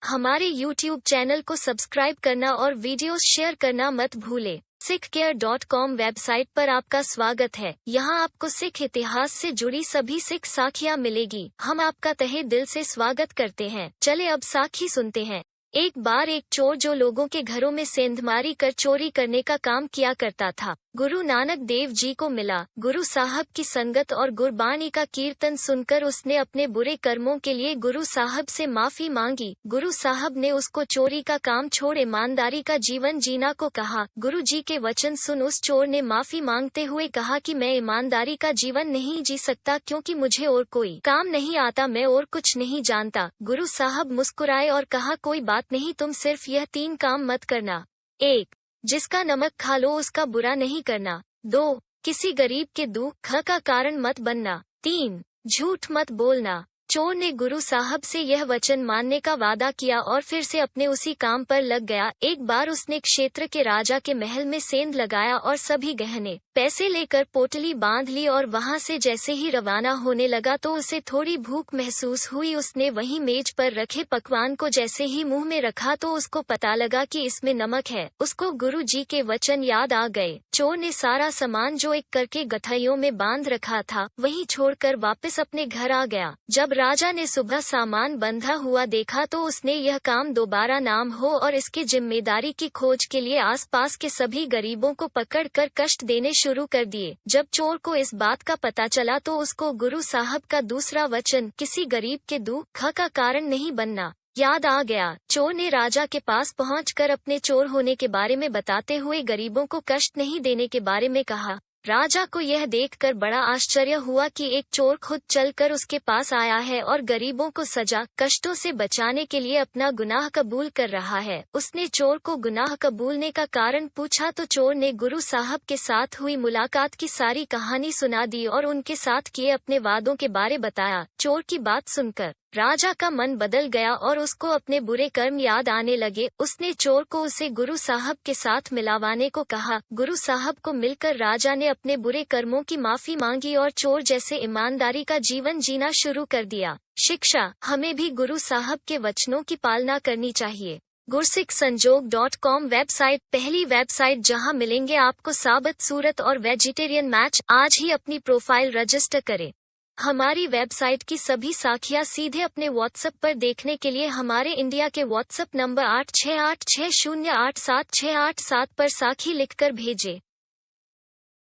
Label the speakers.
Speaker 1: हमारे YouTube channel को subscribe करना और वीडियोस शेयर करना मत भूलें। sikhcare.com वेबसाइट पर आपका स्वागत है। यहाँ आपको सिख इतिहास से जुड़ी सभी सिख साखियाँ मिलेगी। हम आपका तहे दिल से स्वागत करते हैं। चले अब साखी सुनते हैं। एक बार एक चोर जो लोगों के घरों में सेंधमारी कर चोरी करने का काम किया करता था, गुरु नानक देव जी को मिला। गुरु साहब की संगत और गुरबानी का कीर्तन सुनकर उसने अपने बुरे कर्मों के लिए गुरु साहब से माफी मांगी। गुरु साहब ने उसको चोरी का काम छोड़ ईमानदारी का जीवन जीना को कहा। गुरु जी के वचन सुन उस चोर ने माफी मांगते हुए कहा कि मैं ईमानदारी का जीवन नहीं जी सकता, क्योंकि मुझे और कोई काम नहीं आता, मैं और कुछ नहीं जानता। गुरु साहब मुस्कुराए और कहा, कोई बात नहीं, तुम सिर्फ यह 3 काम मत करना। 1. जिसका नमक खा लो उसका बुरा नहीं करना। 2. किसी गरीब के दुख का कारण मत बनना। 3. झूठ मत बोलना। चोर ने गुरु साहब से यह वचन मानने का वादा किया और फिर से अपने उसी काम पर लग गया। एक बार उसने क्षेत्र के राजा के महल में सेंध लगाया और सभी गहने पैसे लेकर पोटली बांध ली और वहां से जैसे ही रवाना होने लगा तो उसे थोड़ी भूख महसूस हुई। उसने वहीं मेज पर रखे पकवान को जैसे ही मुंह में रखा तो उसको पता लगा कि इसमें नमक है। उसको गुरु जी के वचन याद आ गए। चोर ने सारा सामान जो एक करके गठरियों में बांध रखा था वहीं छोड़कर वापस अपने घर आ गया। जब राजा ने सुबह सामान बंधा हुआ देखा तो उसने यह काम दोबारा नाम हो और इसकी जिम्मेदारी की खोज के लिए आसपास के सभी गरीबों को पकड़कर कष्ट देने शुरू कर दिए। जब चोर को इस बात का पता चला तो उसको गुरु साहब का दूसरा वचन, किसी गरीब के दुख का कारण नहीं बनना, याद आ गया। चोर ने राजा के पास पहुंचकर अपने चोर होने के बारे में बताते हुए गरीबों को कष्ट नहीं देने के बारे में कहा। राजा को यह देखकर बड़ा आश्चर्य हुआ कि एक चोर खुद चलकर उसके पास आया है और गरीबों को सजा कष्टों से बचाने के लिए अपना गुनाह कबूल कर रहा है। उसने चोर को गुनाह कबूलने का कारण पूछा तो चोर ने गुरु साहब के साथ हुई मुलाकात की सारी कहानी सुना दी और उनके साथ किए अपने वादों के बारे बताया। चोर की बात सुनकर राजा का मन बदल गया और उसको अपने बुरे कर्म याद आने लगे। उसने चोर को उसे गुरु साहब के साथ मिलावाने को कहा। गुरु साहब को मिलकर राजा ने अपने बुरे कर्मों की माफी मांगी और चोर जैसे ईमानदारी का जीवन जीना शुरू कर दिया। शिक्षा, हमें भी गुरु साहब के वचनों की पालना करनी चाहिए। गुरसिखसंजोग.com वेबसाइट पहली वेबसाइट जहां मिलेंगे आपको साबित सूरत और वेजिटेरियन मैच। आज ही अपनी प्रोफाइल रजिस्टर करें। हमारी वेबसाइट की सभी साखियां सीधे अपने व्हाट्सएप पर देखने के लिए हमारे इंडिया के व्हाट्सएप नंबर 8686087687 पर साखी लिखकर भेजें।